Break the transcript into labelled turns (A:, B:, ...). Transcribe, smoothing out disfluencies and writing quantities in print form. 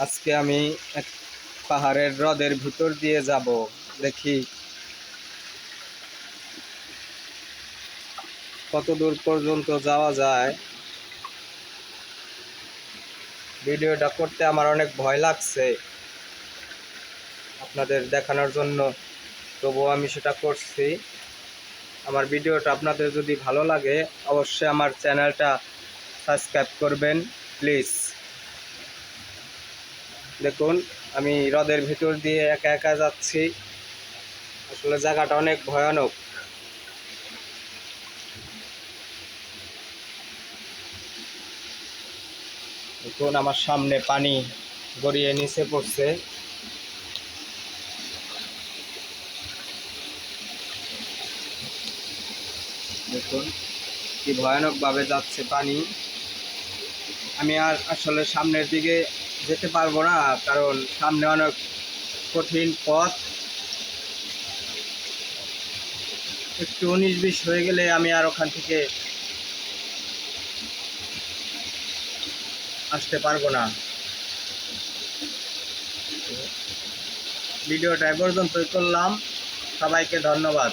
A: আজকে আমি এক পাহাড়ের হ্রদের ভিতর দিয়ে যাব। দেখি কত দূর পর্যন্ত যাওয়া যায়। ভিডিওটা করতে আমার অনেক ভয় লাগছে আপনাদের দেখানোর জন্য, তবুও আমি সেটা করছি। আমার ভিডিওটা আপনাদের যদি ভালো লাগে অবশ্যই আমার চ্যানেলটা সাবস্ক্রাইব করবেন প্লিজ। দেখুন আমি হ্রদের ভিতর দিয়ে একা একা যাচ্ছি। আসলে জায়গাটা অনেক ভয়ানক। দেখুন আমার সামনে পানি গড়িয়ে নিচে পড়ছে। দেখুন কি ভয়ানকভাবে যাচ্ছে পানি। আমি আর আসলে সামনের দিকে যেতে পারবো না, কারণ সামনে অনেক কঠিন পথ। একটু 19-20 হয়ে গেলে আমি আর ওখান থেকে আসতে পারবো না। ভিডিওটা এ পর্যন্তই করলাম। সবাইকে ধন্যবাদ।